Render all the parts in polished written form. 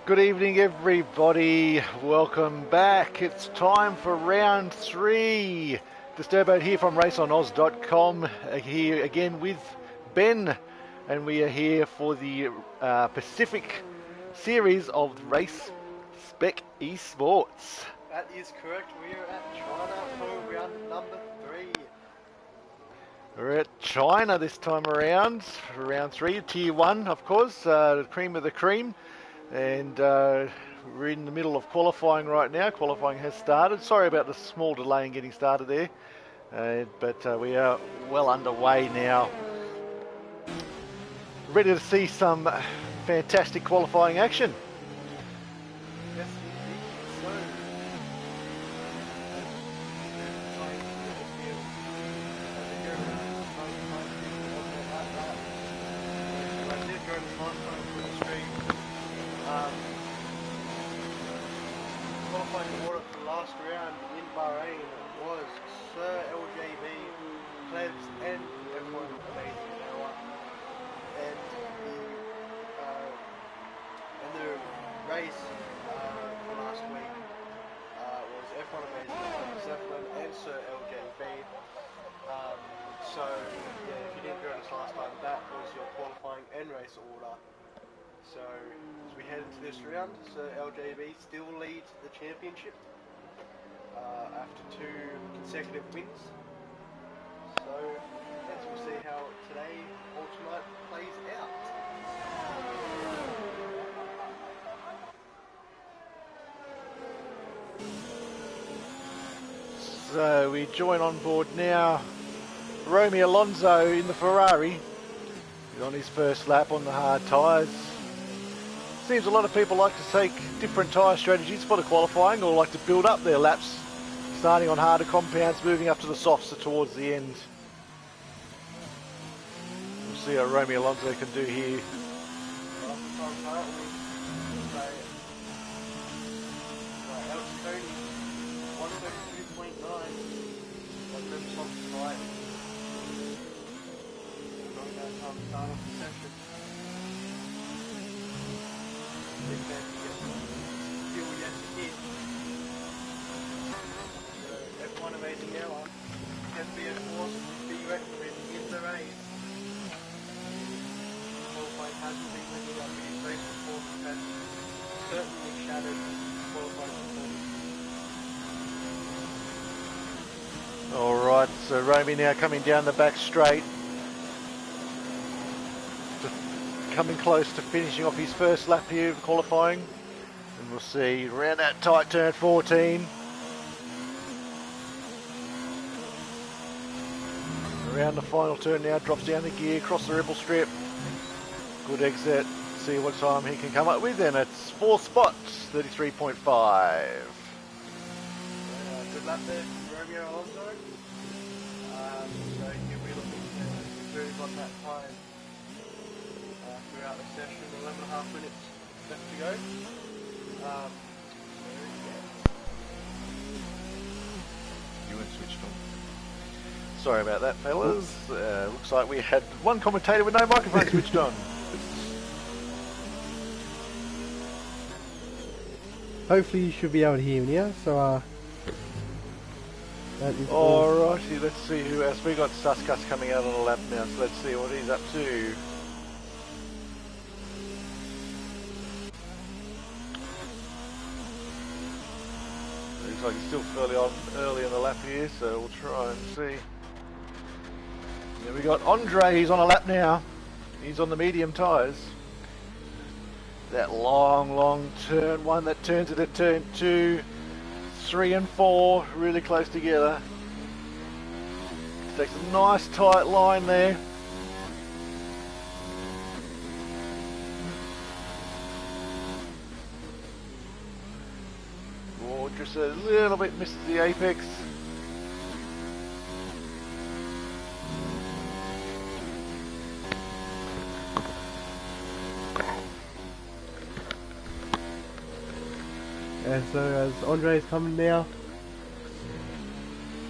Good evening, everybody. Welcome back. It's time for round 3. Disturbo here from raceonoz.com. Here again with Ben, and we are here for the Pacific series of Race Spec Esports. That is correct. We are at China for round number 3. We're at China this time around, for round 3, Tier 1, of course, the cream of the cream. And we're in the middle of qualifying right now. Qualifying has started. Sorry about the small delay in getting started there. But we are well underway now. Ready to see some fantastic qualifying action. Yes, indeed. So, I did go to the last time for the stream. Qualifying order for the last round in Bahrain was Sir LJB, Plebs, and F1 Amazing Hour. And the race for last week was F1 Amazing Hour, Zeppelin, and Sir LJB. So, yeah, if you didn't go to this last time, that was your qualifying and race order. So, as we head into this round, Sir LJB still leads the championship after 2 consecutive wins. So, yes, we'll see how today or tonight plays out. So we join on board now Romy Alonso in the Ferrari. He's on his first lap on the hard tyres. Seems a lot of people like to take different tyre strategies for the qualifying, or like to build up their laps, starting on harder compounds, moving up to the softs towards the end. We'll see how Romy Alonso can do here. F1 Amazing Hour, PS4 be reckoned with in the race. Qualifying hasn't been living up to his race performance, has certainly shattered qualifying performance. Alright, so Romy now coming down the back straight. Coming close to finishing off his first lap here of qualifying. And we'll see around that tight turn 14. Around the final turn now, drops down the gear, across the rebel strip. Good exit. See what time he can come up with, and it's 4 spots, 33.5. Good lap there from Romeo Alonso. So he'll be looking to improve on that time throughout the session. 11.5 minutes left to go. You weren't switched on. Sorry about that, fellas. Looks like we had one commentator with no microphone switched on. Hopefully you should be able to hear me now, so that is Alrighty, let's see who else. We got Suskas coming out on the lap now, so let's see what he's up to. Looks like he's still fairly on early in the lap here, so we'll try and see. Yeah, we got Andre, he's on a lap now. He's on the medium tyres. That long turn, one that turns into turn 2, 3 and 4, really close together. Takes a nice tight line there. Oh, just a little bit misses the apex. And so as Andre's coming now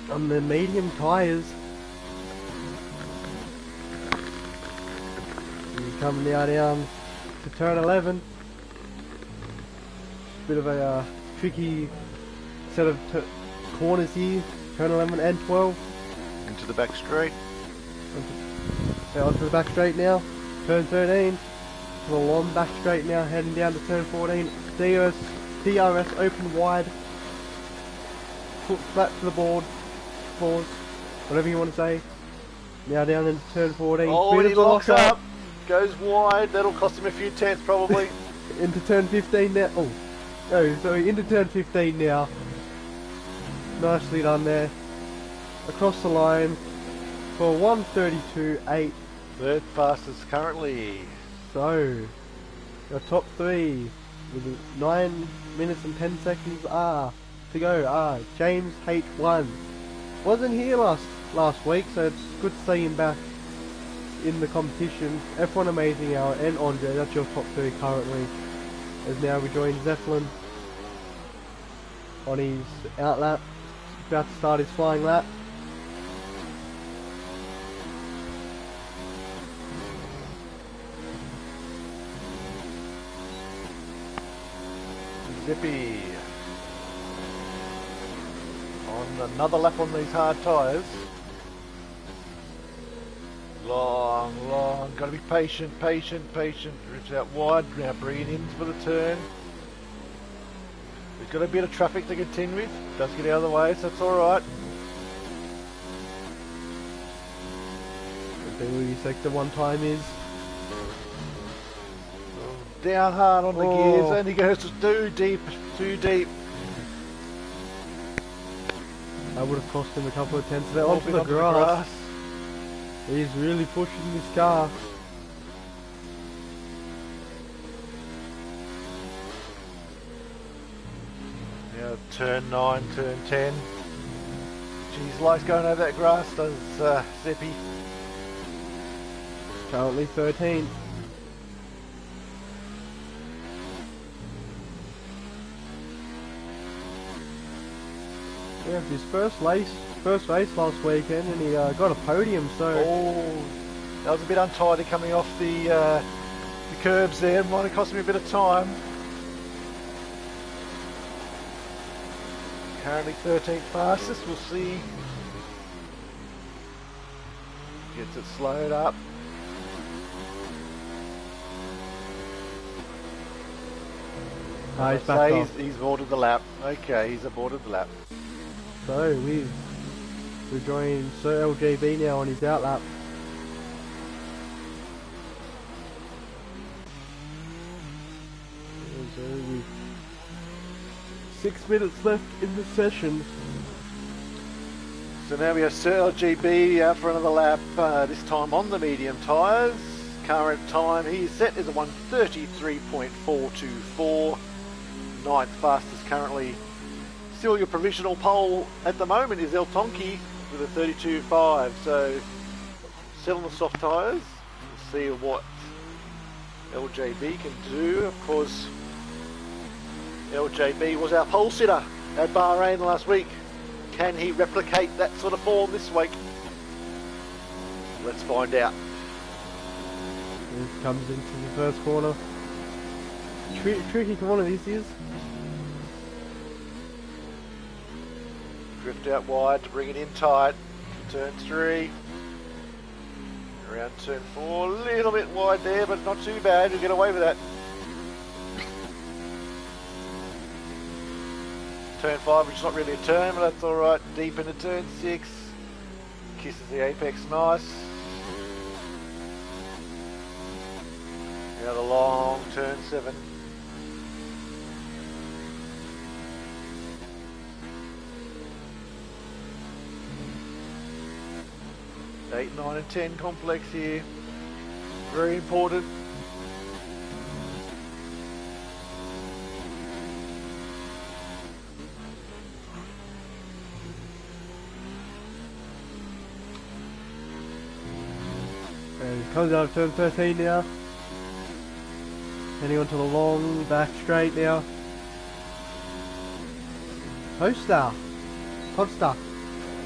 on the medium tyres, he's coming now down to turn 11. Bit of a tricky set of corners here. Turn 11 and 12. Into the back straight. Onto the back straight now. Turn 13. To the long back straight now, heading down to turn 14. DRS open wide. Foot flat to the board. Pause. Whatever you want to say. Now down into turn 14. Oh, Bit he of a locks lock up. Goes wide. That'll cost him a few tenths probably. Into turn 15 now. Oh, no, so into turn 15 now. Nicely done there. Across the line for 1:32.8. Third fastest currently. So, your top three with 9 minutes and 10 seconds are to go. James H1 wasn't here last week, so it's good to see him back in the competition. F1 Amazing Hour and Andre, that's your top three currently. As now we join Zeppelin on his out lap, about to start his flying lap. Zippy on another lap on these hard tyres. Long, gotta be patient. Rips out wide, now bringing in for the turn. There's got a bit of traffic to contend with, does get out of the way, so that's alright. Let's see what your sector 1 time is. Down hard on the gears, and he goes too deep. That would have cost him a couple of tenths there. Onto Onto the grass. He's really pushing this car. Yeah, turn 9, turn 10. Jeez, likes going over that grass, does Zippy. Currently 13. Yeah, his first race last weekend, and he got a podium. So oh, that was a bit untidy coming off the curbs there. Might have cost me a bit of time. Currently 13th fastest. We'll see. Gets it slowed up. he's back off. He's boarded the lap. Okay, he's aborted the lap. So we're joining Sir LGB now on his out lap. So with 6 minutes left in the session. So now we have Sir LGB out for another lap, this time on the medium tyres. Current time he's set is a 1:33.424. 9th fastest currently. Still your provisional pole at the moment is El Tonki with a 32.5. So still on the soft tyres. We'll see what LJB can do. Of course, LJB was our pole sitter at Bahrain last week. Can he replicate that sort of form this week? Let's find out. Here comes into the first corner. Tricky corner this is. Drift out wide to bring it in tight. Turn 3. Around turn 4. A little bit wide there, but not too bad. You'll get away with that. Turn 5, which is not really a turn, but that's alright. Deep into turn 6. Kisses the apex nice. Now the long turn 7. 8, 9 and 10 complex here. Very important. And he comes out of turn 13 now. Heading onto the long back straight now. Todstar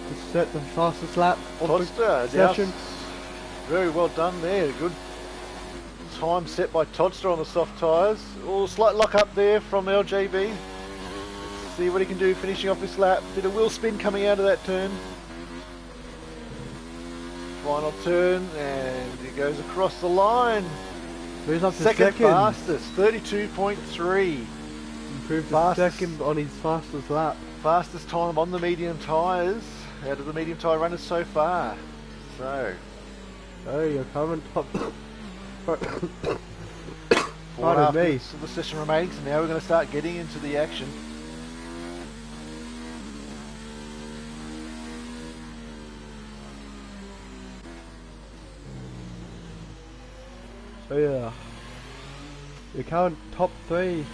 has set the fastest lap of the Todstar, session. very well done there. Good time set by Todster on the soft tyres. Oh, slight lock up there from LJB. Let's see what he can do finishing off this lap. Bit of wheel spin coming out of that turn. Final turn, and he goes across the line. Moves up to Second fastest, 32.3. Improved to second on his fastest lap. Fastest time on the medium tyres out of the medium tyre runners so far. So your current top. Pardon me. So the session remaining, so now we're going to start getting into the action. So yeah, your current top 3,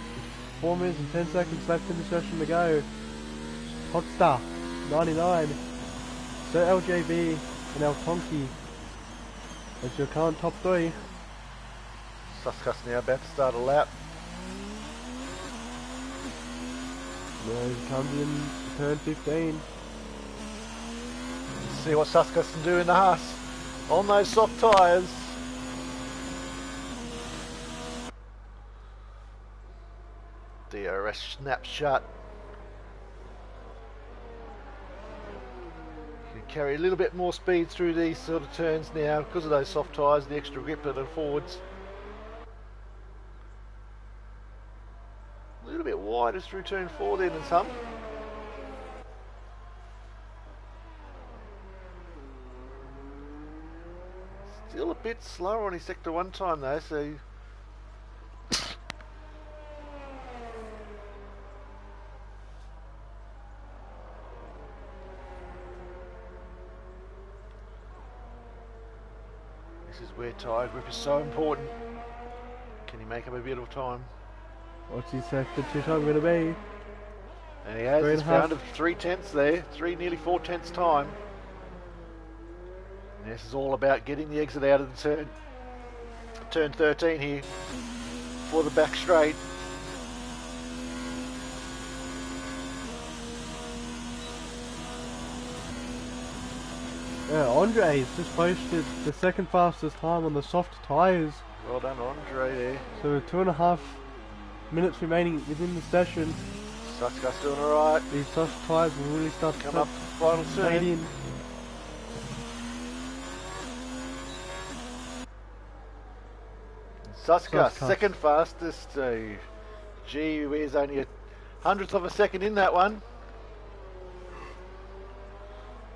4 minutes and 10 seconds left in the session to go. Hotstar, 99, Sir LJB and El Tonki as your current top 3. Suskas now about to start a lap. Now he comes in to turn 15. Let's see what Suskas can do in the Haas on those soft tyres. DRS snapshot. You can carry a little bit more speed through these sort of turns now because of those soft tyres, the extra grip that it affords. A little bit wider through turn 4 there than some. Still a bit slower on his sector 1 time though, so this is where tyre grip is so important. Can he make up a bit of time? What's his sector 2 time going to be? And he has his round of 3/10 there, nearly 4/10 time. And this is all about getting the exit out of the turn 13 here for the back straight. Yeah, Andre's just posted the second fastest time on the soft tyres. Well done, Andre there. So 2.5 minutes remaining within the session. Suskas doing alright. These soft tyres will really start to come up final turn. in. Suskas, second fastest. Gee whiz, only a 100th of a second in that one.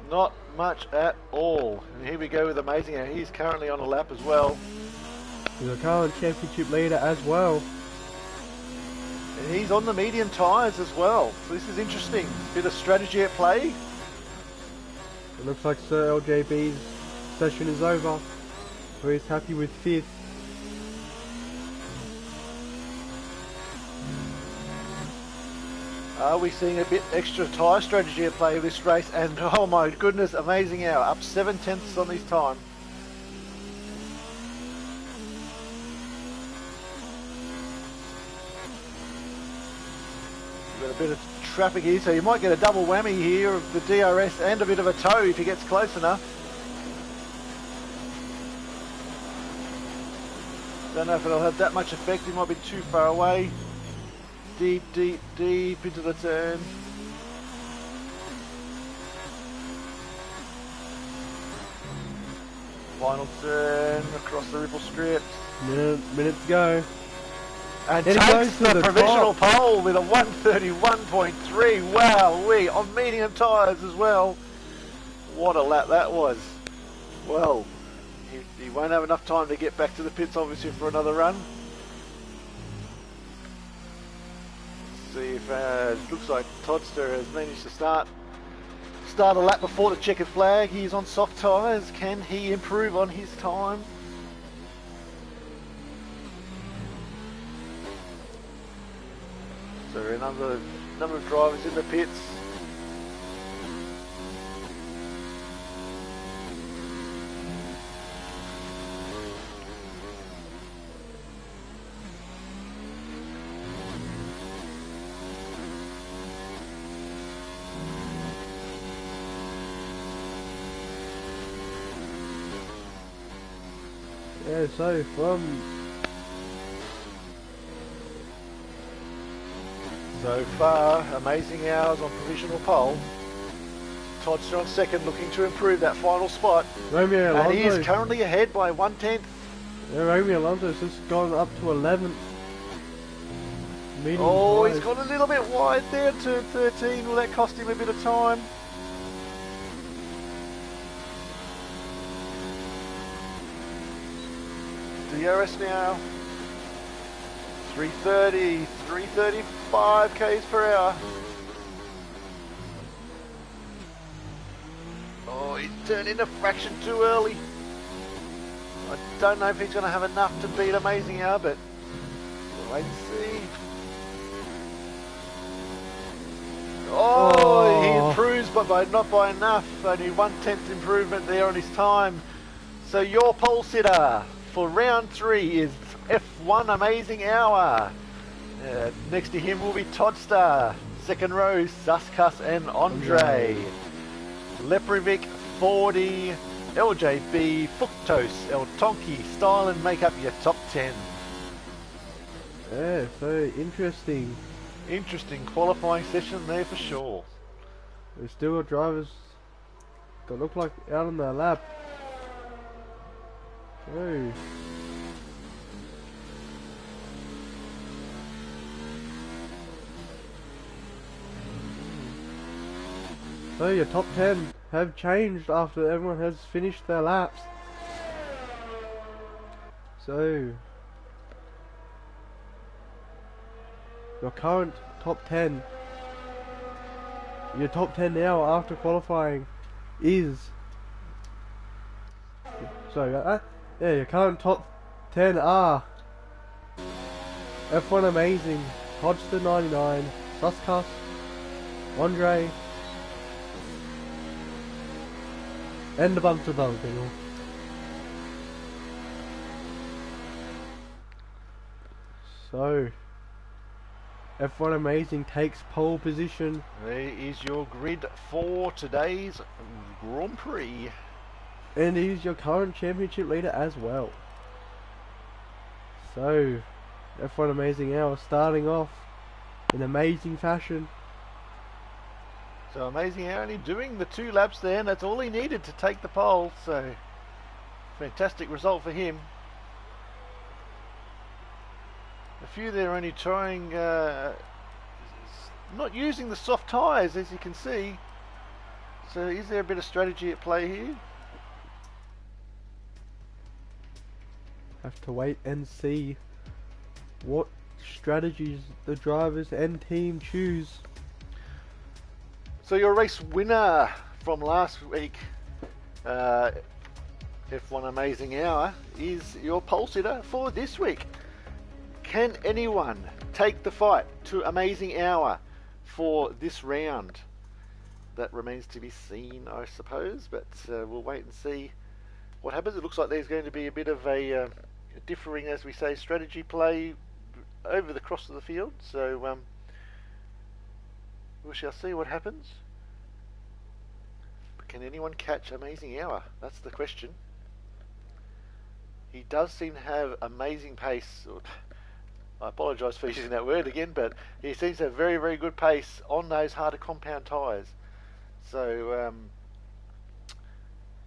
Not much at all. And here we go with Amazing. He's currently on a lap as well. He's a current championship leader as well. And he's on the medium tyres as well. So this is interesting. Bit of strategy at play. It looks like Sir LJB's session is over. So he's happy with 5th. Are we seeing a bit extra tyre strategy at play with this race? And oh my goodness, Amazing Hour up 7/10 on his time. We've got a bit of traffic here, so you might get a double whammy here of the DRS and a bit of a tow if he gets close enough. Don't know if it'll have that much effect. He might be too far away. Deep, deep, deep into the turn. Final turn across the ripple strip. Minute to go. And Then takes the provisional top. pole with a 131.3. Wow, on medium tyres as well. What a lap that was. Well, he won't have enough time to get back to the pits obviously for another run. See if it looks like Todster has managed to start a lap before the checkered flag. He's on soft tyres. Can he improve on his time? So a number of drivers in the pits. Yeah, so from So far, Amazing Hours on provisional pole. Toddster on second, looking to improve that final spot. Romeo Alonso. And he is currently ahead by 1/10. Yeah, Romeo Alonso's just gone up to 11th. Oh, he's gone a little bit wide there, turn 13. Will that cost him a bit of time? DRS now. 330, 335 k's per hour. Oh, he's turned in a fraction too early. I don't know if he's going to have enough to beat Amazing Hour, but we'll wait and see. Oh, he improves, but not by enough. Only 1/10 improvement there on his time. So your pole sitter for round 3 is F1 Amazing Hour. Next to him will be Toddster. Second row, Suskas and Andre. Leprovic, 40, LJB, Fructose, El Tonki, Style and make up your top 10. Yeah, so interesting. Interesting qualifying session there for sure. We've still got drivers that look like out on their lap. Oh. So your top 10 have changed after everyone has finished their laps. So your current top 10, your top 10 now after qualifying is, yeah, your current top 10 are F1 Amazing, Hodgson 99, Suskas, Andre, and a bunch of other people. So F1 Amazing takes pole position. There is your grid for today's Grand Prix. And he's your current championship leader as well. So F1 Amazing Hour starting off in amazing fashion. So Amazing Hour only doing the 2 laps there, and that's all he needed to take the pole. So fantastic result for him. A few there only trying, not using the soft tyres, as you can see. So is there a bit of strategy at play here? Have to wait and see what strategies the drivers and team choose. So your race winner from last week, F1 Amazing Hour, is your pole sitter for this week. Can anyone take the fight to Amazing Hour for this round? That remains to be seen, I suppose, but we'll wait and see what happens. It looks like there's going to be a bit of a differing, as we say, strategy play over the cross of the field, so we shall see what happens. Can anyone catch Amazing Hour? That's the question. He does seem to have amazing pace. I apologise for using that word again, but he seems to have very, very good pace on those harder compound tyres. So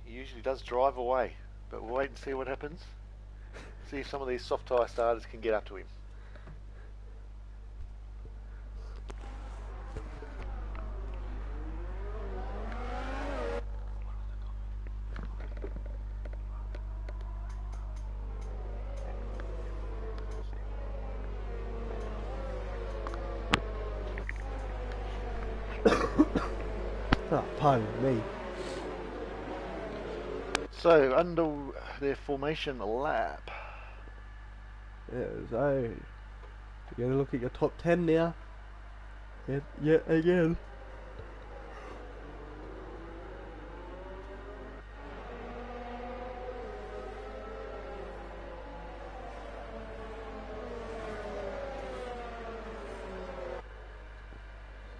he usually does drive away, but we'll wait and see what happens. See if some of these soft tyre starters can get up to him. Oh, pardon me. So under their formation lap. Yeah, so you're going to look at your top 10 now. Yet again.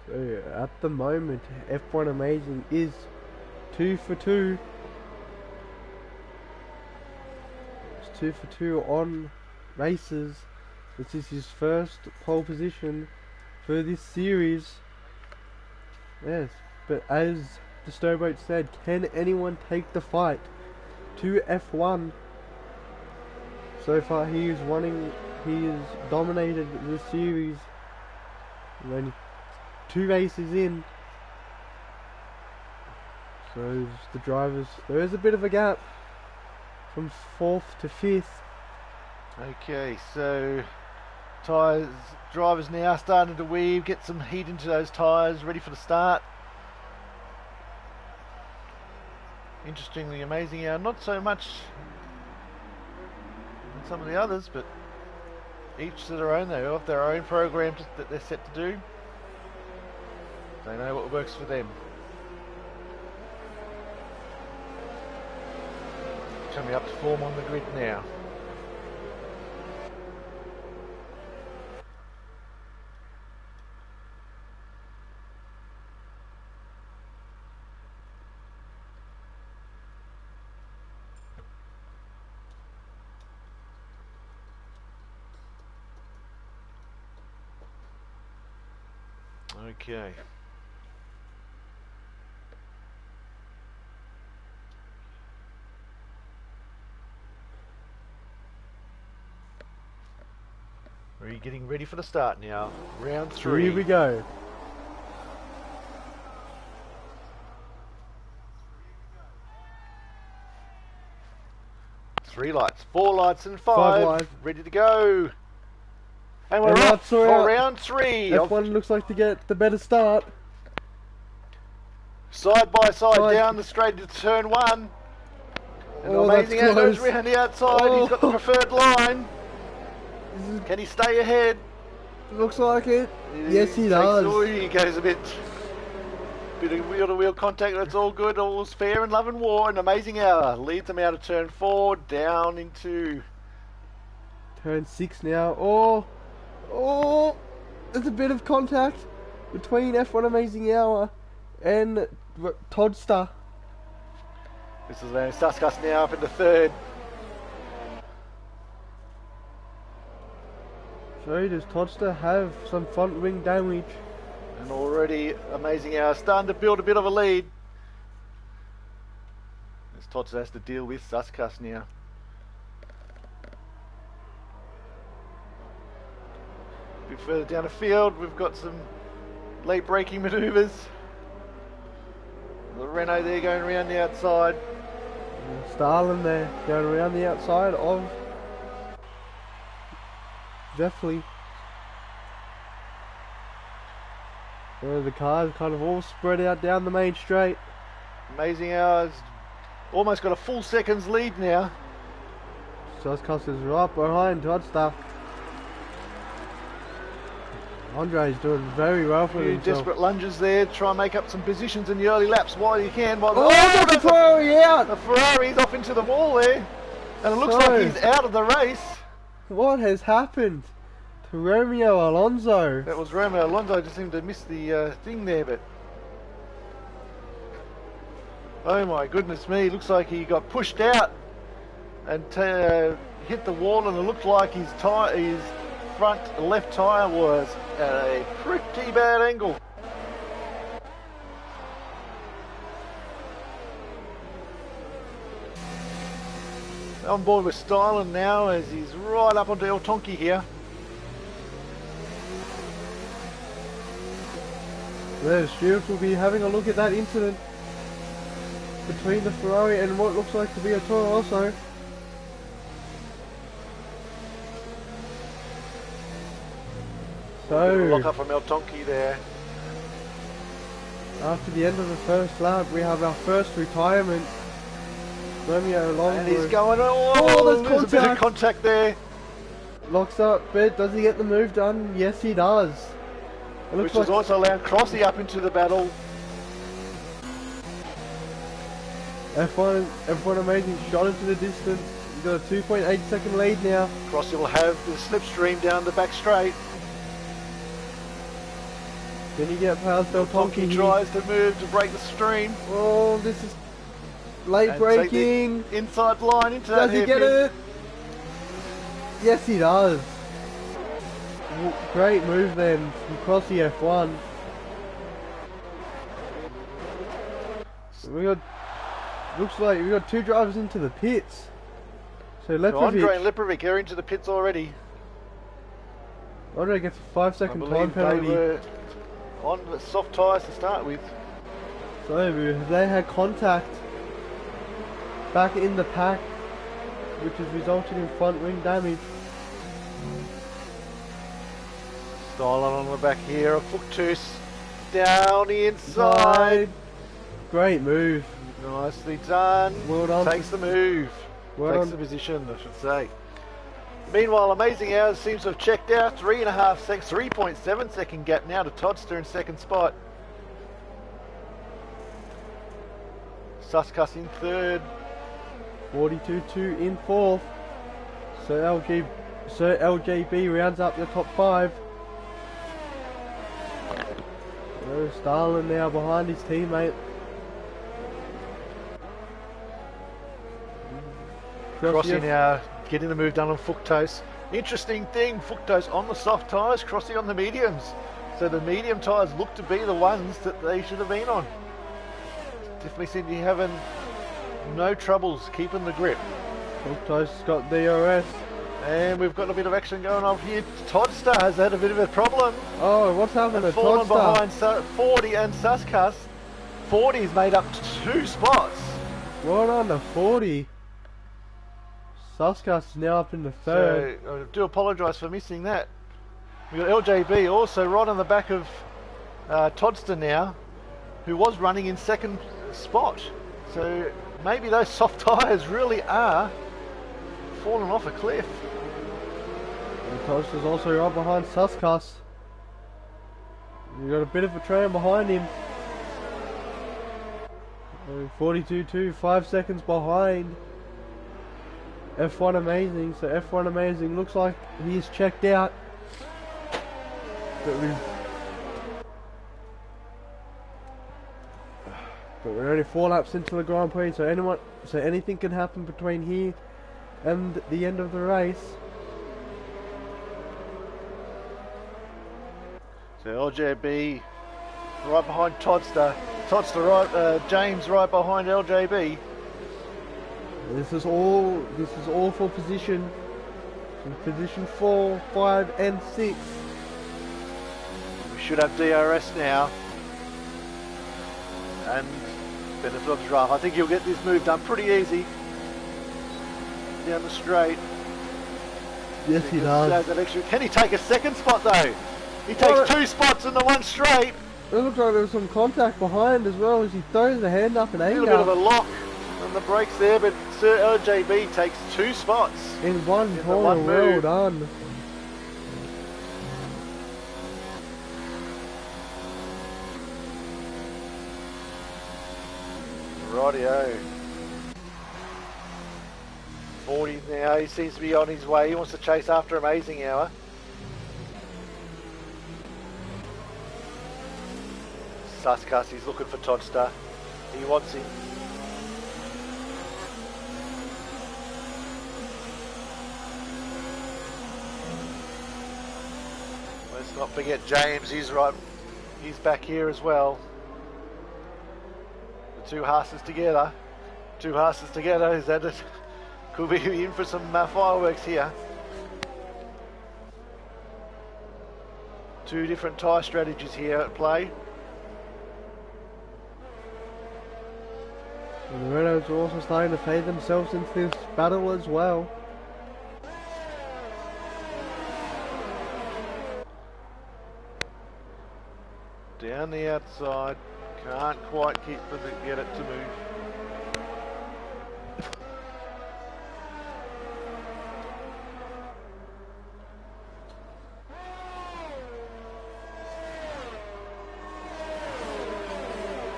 So at the moment, F1 Amazing is 2 for 2. It's 2 for 2 on races. This is his first pole position for this series. Yes, but as the Stowboat said, can anyone take the fight to F1? So far he is dominated the series. We're only 2 races in. So the drivers, there is a bit of a gap from 4th to 5th. Okay, so drivers now starting to weave, get some heat into those tyres, ready for the start. Interestingly, amazing hour, not so much in some of the others, but each to their own. They have their own programs that they're set to do. They know what works for them. Coming up to form on the grid now. Okay. We're getting ready for the start now. Round 3. Here we go. Three lights, 4 lights and 5. 5 lights. Ready to go. And we're And off lights for are out. round 3. F1 looks like to get the better start. Side by side Side. down the straight to turn 1. And Oh, amazing that's how it goes close. round the outside. He's got the Oh. preferred line. This is, Can he stay ahead? looks like it. Yes, he does. Oh, he goes a bit of wheel-to-wheel contact. That's all good. All's fair in love and war. An amazing hour. Leads them out of turn 4, down into... Turn 6 now. Oh, there's a bit of contact between F1 Amazing Hour and Toddster. This is Suskas now up into 3rd. So does Toddster have some front wing damage? And already Amazing Hour starting to build a bit of a lead. As Tots has to deal with Suskas now. A bit further down the field, we've got some late braking manoeuvres. The Renault there going around the outside. Starlin there going around the outside of Jeffley. So the cars kind of all spread out down the main straight. Amazing Hours almost got a full second's lead now. Suskas is right behind Toddster. Andre's doing very well for A few himself. desperate lunges there, try and make up some positions in the early laps while you can. While Oh, the Ferrari out! the Ferrari's off into the wall there. And it looks So- like he's out of the race. What has happened to Romeo Alonso? That was Romeo Alonso, just seemed to miss the thing there, but... Oh my goodness me, looks like he got pushed out and hit the wall, and it looked like his front left tyre was at a pretty bad angle. On board with Stylen now as he's right up onto El Tonki here. The stewards will be having a look at that incident between the Ferrari and what looks like to be a Toro Rosso. Lock So, up from El Tonki there. after the end of the first lap, we have our first retirement. Romeo And he's Alonso going, Oh, there's a bit of contact. contact there. locks up, but does he get the move done? Yes, he does. It Which looks like has also allowed Crossy up into the battle. F1 amazing shot into the distance. He's got a 2.8 second lead now. Crossy will have the slipstream down the back straight. Can he get past El Tonki? Tonki tries to move to break the stream. Oh, this is late And take the braking. inside line into that Does he get hairpin. it? Yes, he does. Great move then from Crossy F1. Looks like we got 2 drivers into the pits. So Andre and Lipovic are into the pits already. Andre gets a 5-second time penalty. They were on the soft tyres to start with. So they had contact back in the pack, which has resulted in front wing damage. Styling on the back here, a Fuchtus down the inside. Great move. Nicely done. Well done. Takes the move. Takes the position, I should say. Meanwhile, Amazing Hours seems to have checked out. 3.7 second gap now to Todster in second spot. Suskas in third. 42-2 in fourth. So LJB rounds up the top 5. Stalin now behind his teammate. Crossy now getting the move done on Fuchtos. Interesting thing, Fuchtos on the soft tyres, Crossy on the mediums. So the medium tyres look to be the ones that they should have been on. Definitely seem to be having no troubles keeping the grip. Fuchtos got DRS. And we've got a bit of action going on here. Todster has had a bit of a problem. Oh, what's happened to Fallen Todster? behind 40 and Suskas. 40's made up 2 spots. Well done to 40. Suskas is now up in the third. So, I do apologise for missing that. We've got LJB also right on the back of Todster now, who was running in second spot. So maybe those soft tyres really are falling off a cliff. And Todster's also right behind Suskas. You've got a bit of a train behind him. 42-2, 5 seconds behind F1 Amazing. So F1 Amazing looks like he's checked out. But we're only 4 laps into the Grand Prix, so anything can happen between here and the end of the race. So LJB right behind Todster. Todster right, James right behind LJB. This is all for position 4, 5 and 6. We should have DRS now. And benefit of the draft. I think he'll get this move done pretty easy. Down the straight. Yes, he does. That extra. Can he take a second spot though? He takes 2 spots in the one straight. It looks like there was some contact behind as well as he throws the hand up and A aimed little bit of a lock on the brakes there, but Sir LJB takes 2 spots. in one corner. Well done. Rightio. 40 now, he seems to be on his way. He wants to chase after Amazing Hour. Suskas, he's looking for Todster. He wants him. Let's not forget James, he's right. He's back here as well. The 2 horses together. 2 horses together, is that it? Could be in for some fireworks here. 2 different tyre strategies here at play. And the Renaults are also starting to fade themselves into this battle as well. Down the outside, can't quite get it to move.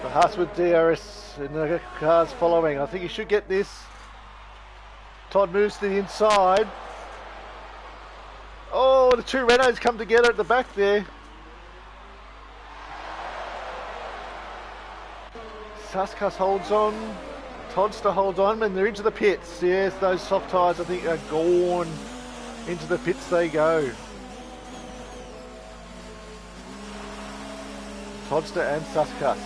The Haas with DRS and the cars following. I think he should get this. Todd moves to the inside. Oh, the 2 Renaults come together at the back there. Suskas holds on. Todster holds on, and they're into the pits. Yes, those soft tyres I think are gone. Into the pits they go. Todster and Suskas.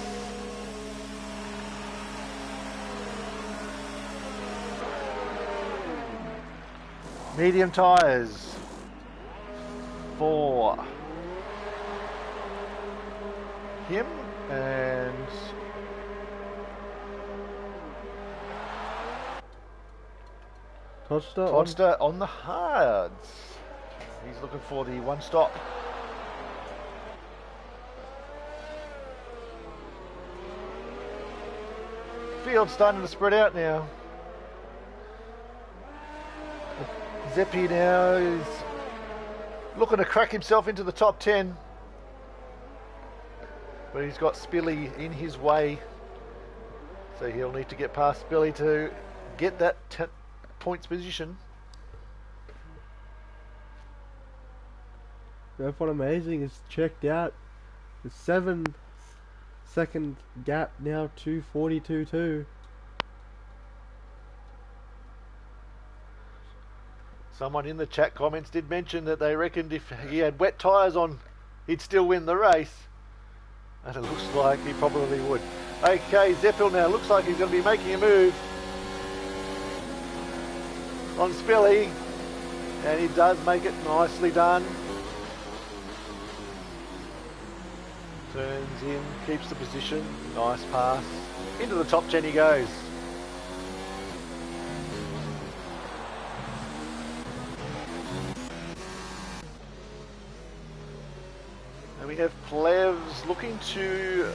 Medium tyres for him and Todster on the hards. He's looking for the one stop. Field's starting to spread out now. Zeppi now is looking to crack himself into the top 10. But he's got Spilly in his way. So he'll need to get past Spilly to get that points position. F1 Amazing is checked out. The 7-second gap now to 42.2. Someone in the chat comments did mention that they reckoned if he had wet tyres on, he'd still win the race. And it looks like he probably would. Okay, Zeppel now looks like he's going to be making a move on Spilly. And he does make it nicely done. Turns in, keeps the position. Nice pass. Into the top 10 he goes. And we have Plevs looking to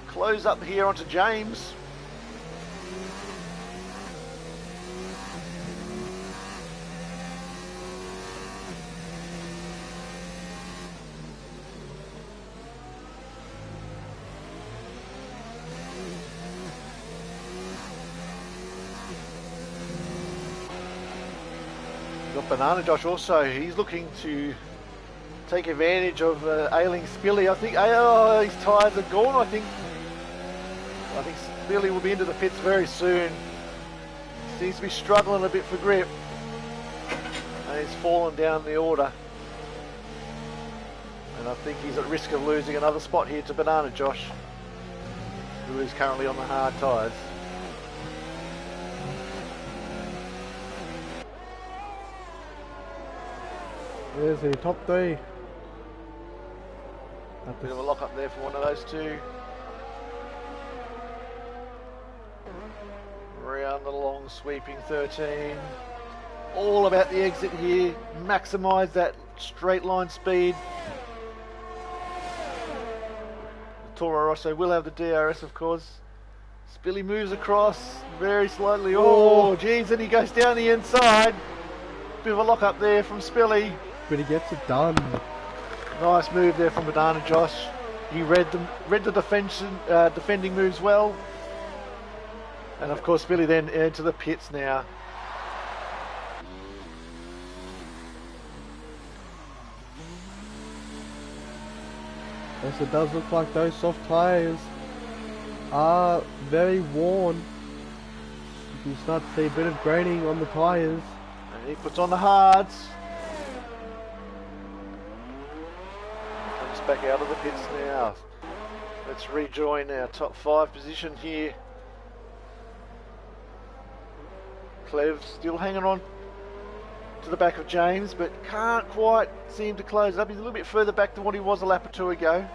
close up here onto James. Got Banana Josh also, he's looking to take advantage of ailing Spilly. I think his tyres are gone. I think Spilly will be into the pits very soon. Seems to be struggling a bit for grip. And he's fallen down the order. And I think he's at risk of losing another spot here to Banana Josh, who is currently on the hard tyres. There's the top 3. A bit of a lock up there for one of those two. Round the long sweeping 13. All about the exit here. Maximise that straight line speed. The Toro Rosso will have the DRS, of course. Spilly moves across very slightly. Oh, geez, and he goes down the inside. Bit of a lock up there from Spilly. But he gets it done. Nice move there from Banana Josh. He read the defending moves well. And of course Billy then into the pits now. Yes, it does look like those soft tyres are very worn. You can start to see a bit of graining on the tyres. And he puts on the hards. Back out of the pits now. Let's rejoin our top 5 position here. Clev still hanging on to the back of James, but can't quite seem to close it up. He's a little bit further back than what he was a lap or two ago.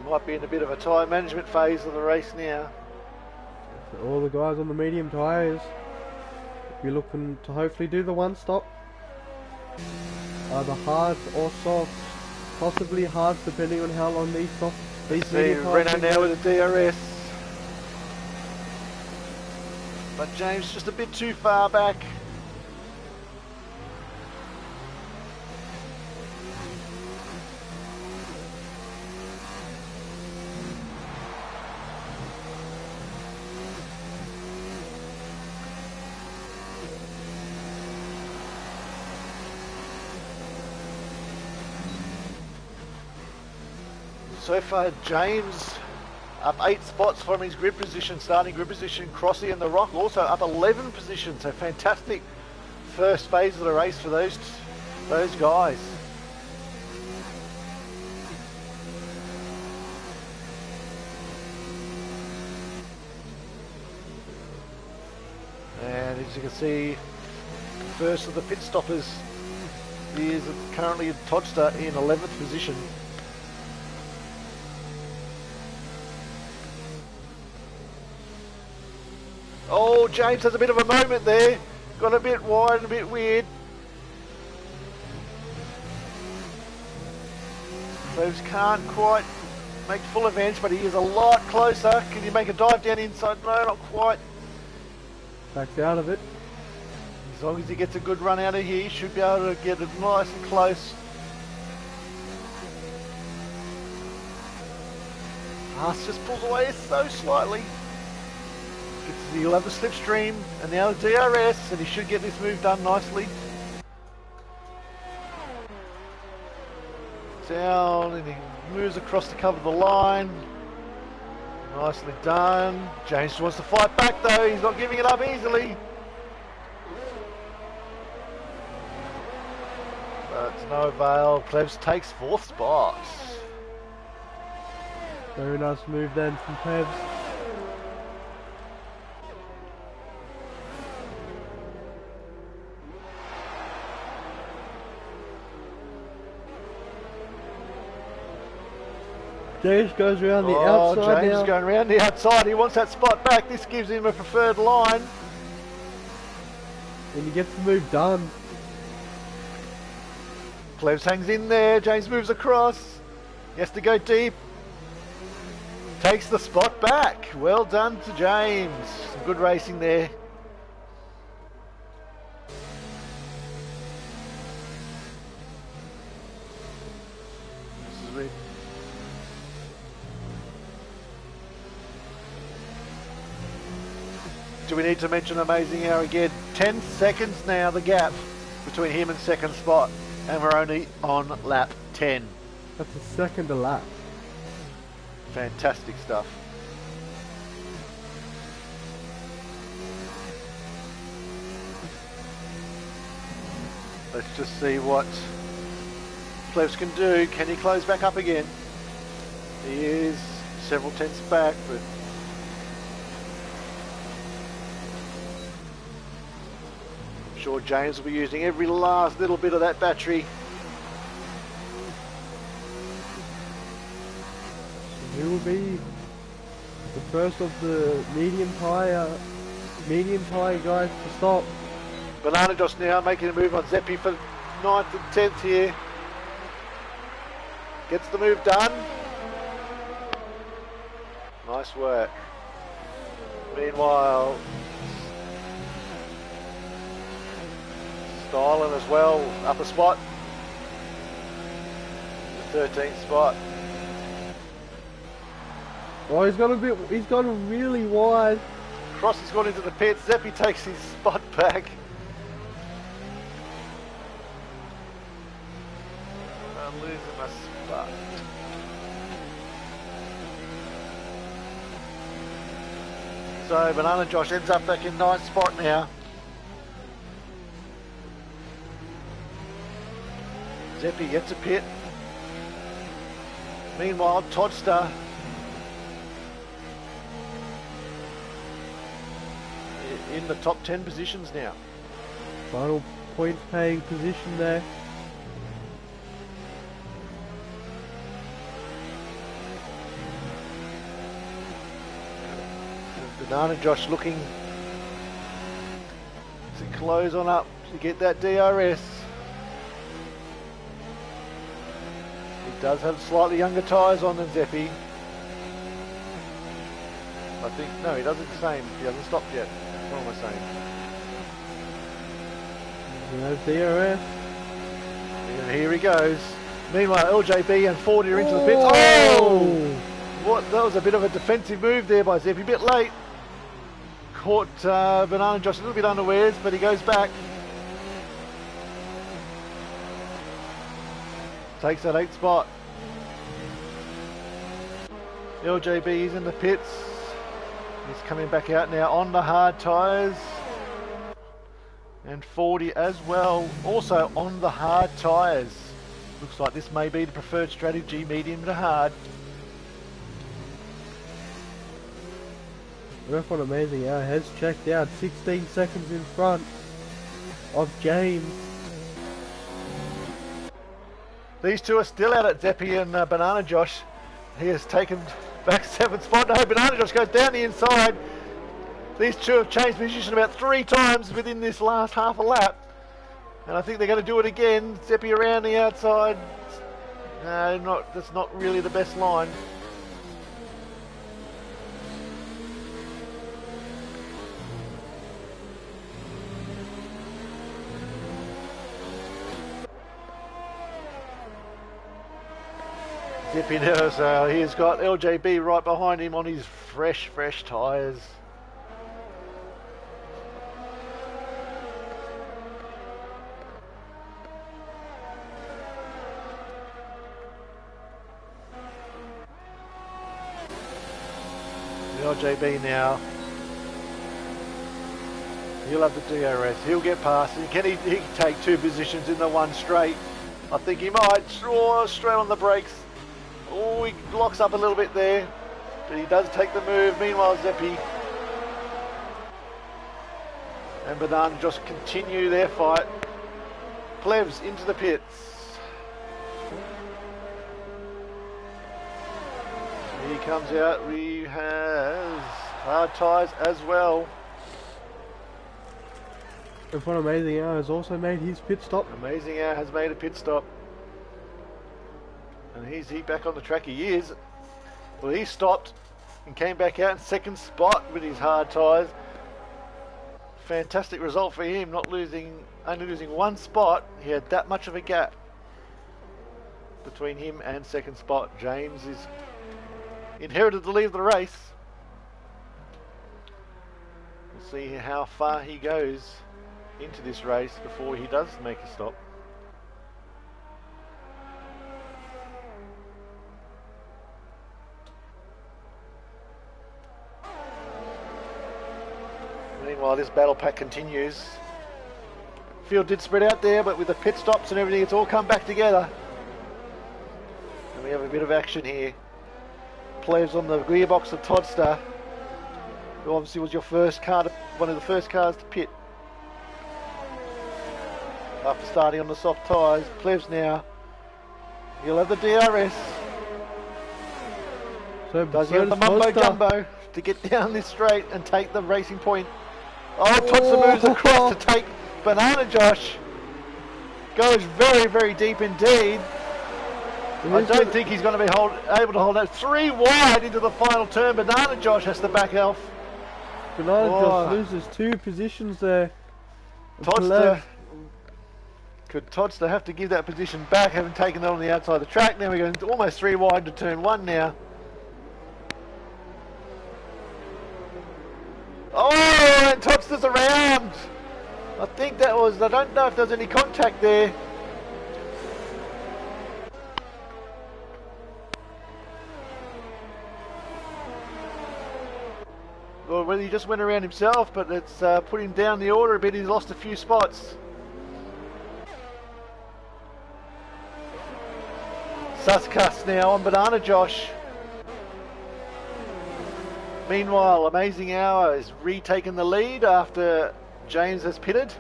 Might be in a bit of a tyre management phase of the race now. All the guys on the medium tyres, you're looking to hopefully do the one stop, either hard or soft, possibly hard depending on how long these medium tyres. Renault now with a DRS, but James just a bit too far back. So far, James Up 8 spots from his grid position, starting grid position. Crossy and The Rock also up 11 positions. So fantastic first phase of the race for those guys. And as you can see, first of the pit stoppers is currently Todster in 11th position. Oh, James has a bit of a moment there. Got a bit wide and a bit weird. Cleves can't quite make full advance, but he is a lot closer. Can you make a dive down inside? No, not quite. Backs out of it. As long as he gets a good run out of here, he should be able to get it nice and close. Haas just pulls away so slightly. He'll have the slipstream and now the DRS, and he should get this move done nicely. Down, and he moves across to cover the line. Nicely done. James wants to fight back though, he's not giving it up easily. But to no avail. Cleves takes 4th spot. Very nice move then from Cleves. James goes around the outside. James now. Going around the outside. He wants that spot back. This gives him a preferred line. And he gets the move done. Cleves hangs in there. James moves across. He has to go deep. Takes the spot back. Well done to James. Some good racing there. This is it. Do we need to mention Amazing Hour again? 10 seconds now, the gap between him and second spot, and we're only on lap 10. That's a second a lap. Fantastic stuff. Let's just see what Cleves can do. Can he close back up again? He is several tenths back, but I'm sure James will be using every last little bit of that battery. He will be the first of the medium tyre guys to stop. Banana Josh now making a move on Zeppi for 9th and 10th here. Gets the move done. Nice work. Meanwhile, Styling as well, up a spot. The 13th spot. Oh, he's gone really wide. Cross has gone into the pit. Zeppi takes his spot back. I'm losing my spot. So Banana Josh ends up back in 9th spot now. Zeppi gets a pit. Meanwhile, Todster in the top 10 positions now. Final point paying position there. Banana Josh looking to close on up to get that DRS. He does have slightly younger tyres on than Zeppi. I think, no, he does it the same. He hasn't stopped yet. What am I saying? No DRS. And here he goes. Meanwhile, LJB and 40 are into the pits. Oh! What? That was a bit of a defensive move there by Zeppi. A bit late. Caught Banana Josh a little bit unawares, but he goes back. Takes that 8th spot. LJB is in the pits. He's coming back out now on the hard tyres. And 40 as well, also on the hard tyres. Looks like this may be the preferred strategy, medium to hard. Ref on Amazing Hour has checked out 16 seconds in front of James. These two are still out at Zeppy and Banana Josh. He has taken back 7th spot. No, Banana Josh goes down the inside. These two have changed position about 3 times within this last half a lap. And I think they're going to do it again. Zeppy around the outside. No, that's not really the best line. Zeppy now, so he's got LJB right behind him on his fresh tyres. LJB now. He'll have the DRS. He'll get past. Can he can take 2 positions in the one straight? I think he might. Straight on the brakes. Oh, he locks up a little bit there, but he does take the move. Meanwhile, Zeppy and Banana just continue their fight. Plevs into the pits. He comes out. He has hard tyres as well. F1 Amazing Hour has also made his pit stop. Amazing Hour has made a pit stop. And he's back on the track. He is. Well, he stopped and came back out in 2nd spot with his hard tyres. Fantastic result for him, only losing 1 spot. He had that much of a gap between him and 2nd spot. James is inherited the lead of the race. We'll see how far he goes into this race before he does make a stop. Meanwhile, this battle pack continues. Field did spread out there, but with the pit stops and everything, it's all come back together. And we have a bit of action here. Plevs on the gearbox of Todster, who obviously was one of the first cars to pit after starting on the soft tyres. Plevs now, he'll have the DRS. So does he have the mumbo jumbo to get down this straight and take the racing point? Oh, Todster moves across to take Banana Josh. Goes very deep indeed. I don't think he's going to be able to hold that. 3 wide into the final turn. Banana Josh has to back off. Banana Josh loses 2 positions there. Could Todster have to give that position back, having taken it on the outside of the track? Now we're going almost 3 wide to turn 1 now. Oh, and Todster's around. I don't know if there's any contact there. Or whether he just went around himself, but it's put him down the order a bit. He's lost a few spots. Suscuss now on Banana Josh. Meanwhile, Amazing Hour has retaken the lead after James has pitted.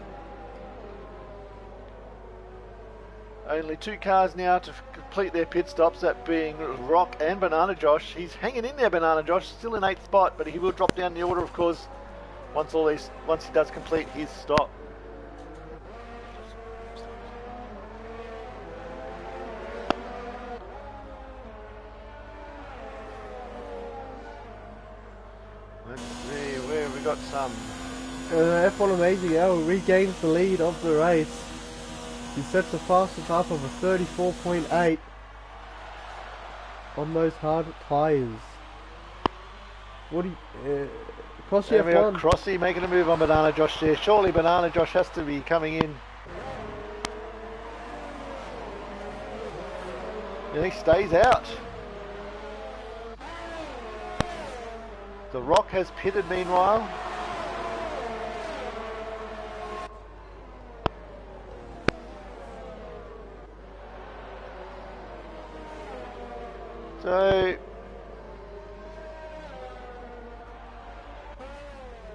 Only 2 cars now to complete their pit stops, that being Rock and Banana Josh. He's hanging in there, Banana Josh, still in 8th spot, but he will drop down the order, of course, once he does complete his stop. Let's see where we got some. F1 Amazing Hour regains the lead of the race. He sets the fastest half of a 34.8 on those hard tyres. What do you... Crossy F1. We got F1. Crossy making a move on Banana Josh there. Surely Banana Josh has to be coming in. Yeah, he stays out. The Rock has pitted meanwhile. So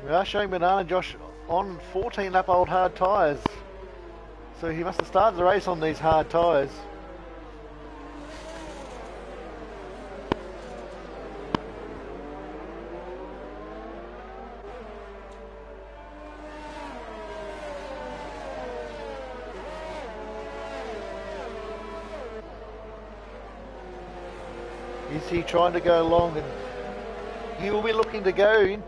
we are showing Banana Josh on 14 lap old hard tyres. So he must have started the race on these hard tyres. Is he trying to go long? And he will be looking to go in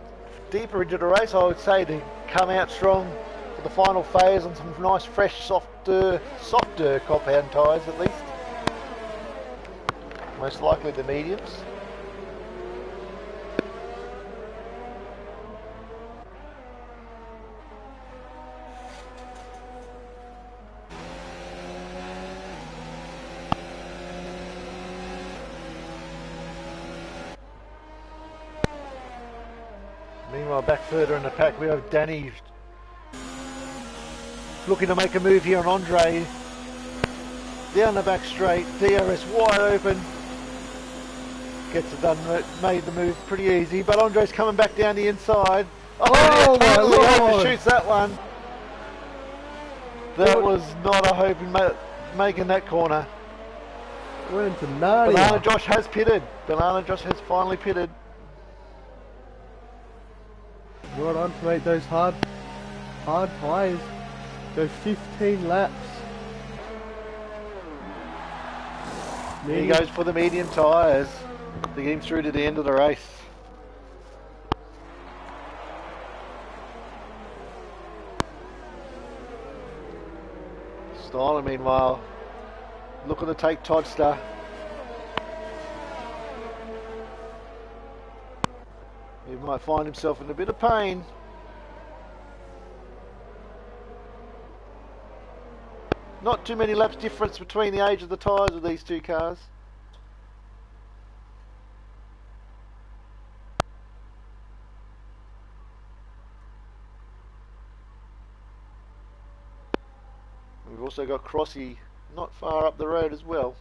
deeper into the race, I would say, to come out strong for the final phase on some nice, fresh, softer compound tyres at least. Most likely the mediums. Meanwhile, back further in the pack, we have Danny looking to make a move here on Andre. Down the back straight, DRS wide open. Gets it done, made the move pretty easy, but Andre's coming back down the inside. Oh my Lord! Shoots that one. That was not a hope in making that corner. We're into Narnia. Banana Josh has pitted. Banana Josh has finally pitted. Right on to make those hard tyres. Go 15 laps. He goes for the medium tyres to get him through to the end of the race. Styler, meanwhile, looking to take Todster. He might find himself in a bit of pain. Not too many laps difference between the age of the tyres of these two cars. We've also got Crossy not far up the road as well.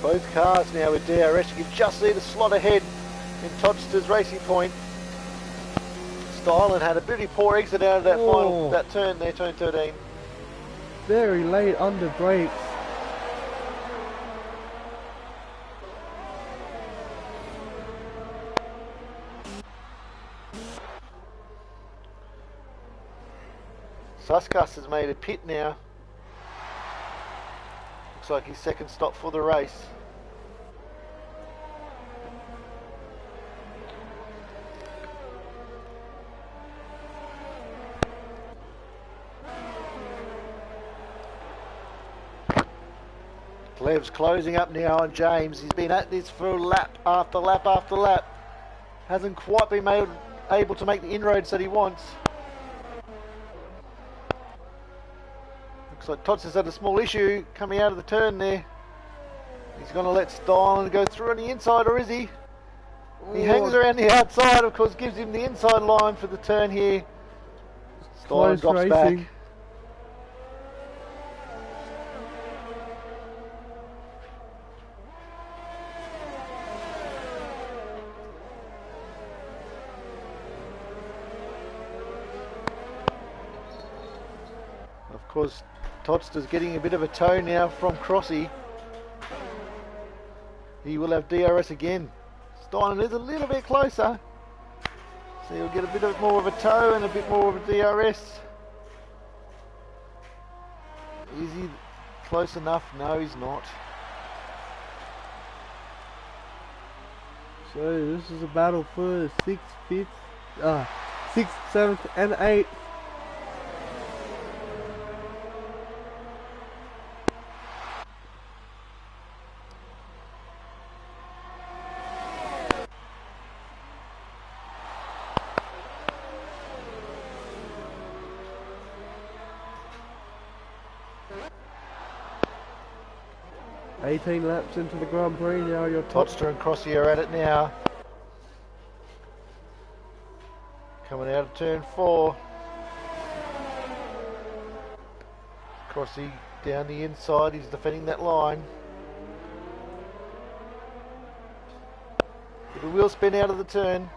Both cars now with DRS, you can just see the slot ahead in Todster's Racing Point. Stylen had a pretty poor exit out of that that turn there, turn 13. Very late under brakes. Suskas has made a pit now. Looks like his second stop for the race. Clev's closing up now on James. He's been at this for lap after lap after lap. Hasn't quite been able to make the inroads that he wants. Looks like Tots has had a small issue coming out of the turn there. He's going to let Stylen go through on the inside, or is he? He hangs around the outside, of course, gives him the inside line for the turn here. Stylen drops back. Of course, Todster's getting a bit of a tow now from Crossy. He will have DRS again. Stylen is a little bit closer, so he'll get a bit more of a tow and a bit more of a DRS. Is he close enough? No, he's not. So this is a battle for 6th, 5th, 6th, 7th and 8th. 18 laps into the Grand Prix now. Your top. Todster and Crossy are at it now. Coming out of turn 4. Crossy down the inside, he's defending that line. Little wheel spin out of the turn.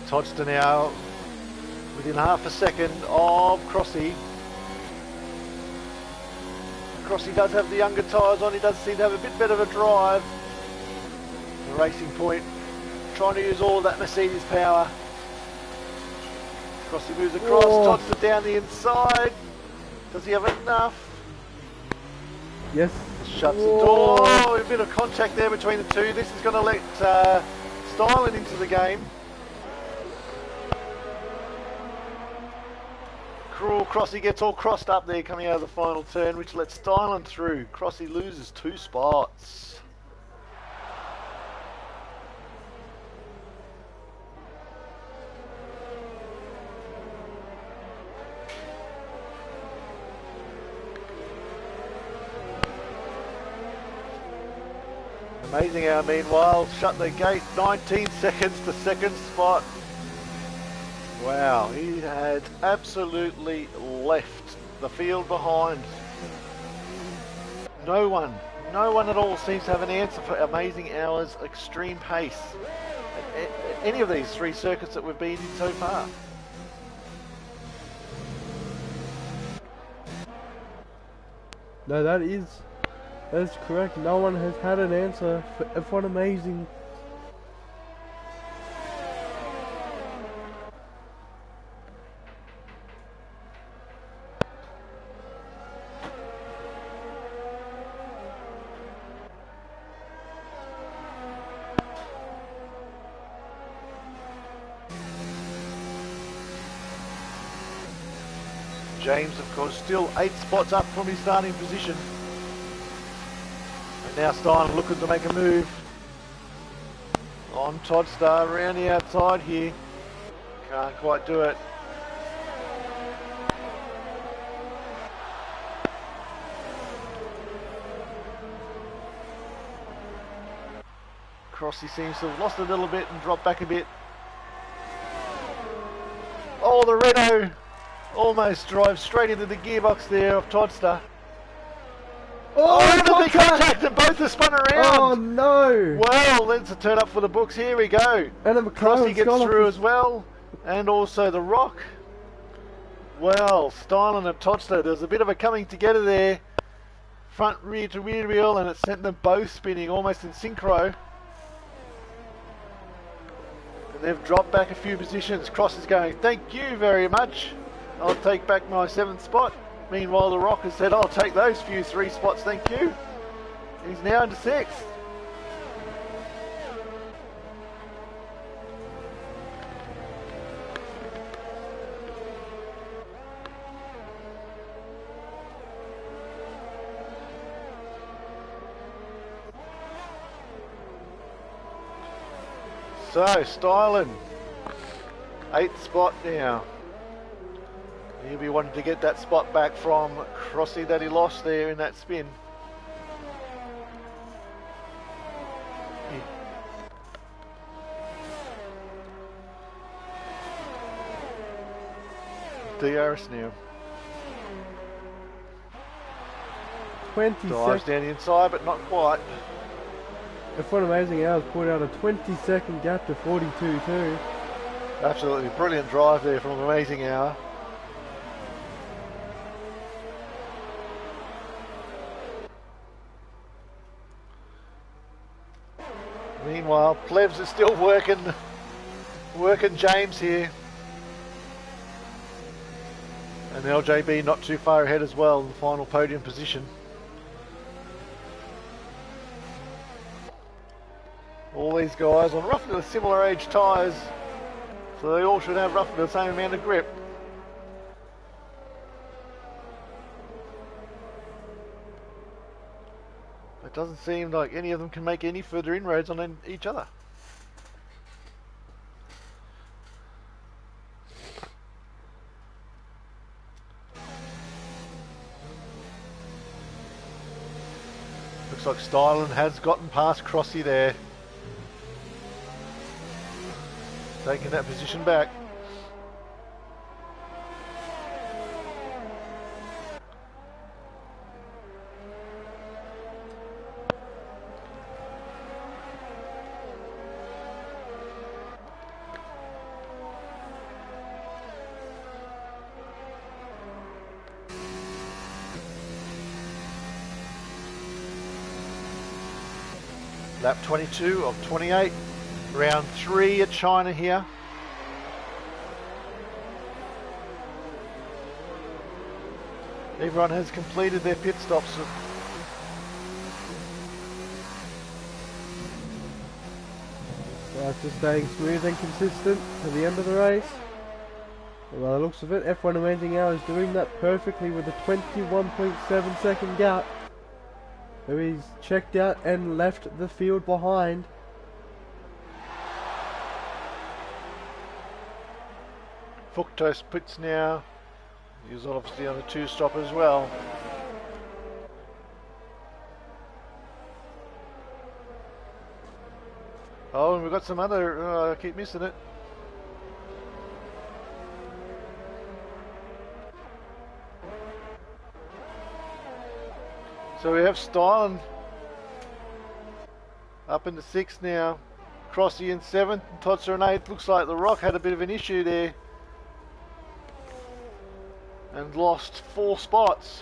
Todster now within half a second of Crossy. Crossy does have the younger tyres on, he does seem to have a bit better of a drive. The Racing Point trying to use all that Mercedes power. Crossy moves across, Todster down the inside. Does he have enough? Yes. Shuts the door. Oh, a bit of contact there between the two. This is going to let Stylen into the game. Cruel Crossy gets all crossed up there coming out of the final turn, which lets Stylen through. Crossy loses 2 spots. Amazing Hour meanwhile shut the gate, 19 seconds to second spot. Wow, he had absolutely left the field behind. No one at all seems to have an answer for Amazing Hour's extreme pace at any of these 3 circuits that we've been in so far. No, that is correct. No one has had an answer for F1 Amazing. James, of course, still 8 spots up from his starting position. And now Stein looking to make a move on Todster around the outside here. Can't quite do it. Crossy seems to have lost a little bit and dropped back a bit. Oh, the Renault almost drives straight into the gearbox there of Todster. Oh, the contact and both are spun around. Oh no! Well, let's turn up for the books. Here we go. And Crossy gets through as well, and also the Rock. Well, Stylen and Todster, there's a bit of a coming together there. Front rear to rear wheel, and it sent them both spinning almost in synchro. And they've dropped back a few positions. Cross is going, thank you very much. I'll take back my 7th spot. Meanwhile, the Rock has said, I'll take those few 3 spots, thank you. He's now into 6th. So, Stylen, 8th spot now. He'll be wanting to get that spot back from Crossy that he lost there in that spin. DRS now. 20 Dives seconds. down the inside, but not quite. F1 Amazing Hours pulled out a 20-second gap to 42.2. Absolutely brilliant drive there from Amazing Hour. Meanwhile, Plebs is still working James here. And LJB not too far ahead as well in the final podium position. All these guys on roughly the similar age tyres, so they all should have roughly the same amount of grip. It doesn't seem like any of them can make any further inroads on each other. Looks like Stylen has gotten past Crossy there. Taking that position back. Lap 22 of 28, round 3 at China here. Everyone has completed their pit stops. After staying smooth and consistent to the end of the race. Well, by the looks of it, F1 Amazing Hour is doing that perfectly with a 21.7 second gap. So he's checked out and left the field behind. Fructose pits now. He's obviously on a 2-stop as well. Oh, and we've got some other, I keep missing it. So we have Stylen up into 6th now. Crossy in 7th and Totser in 8th. Looks like the Rock had a bit of an issue there and lost 4 spots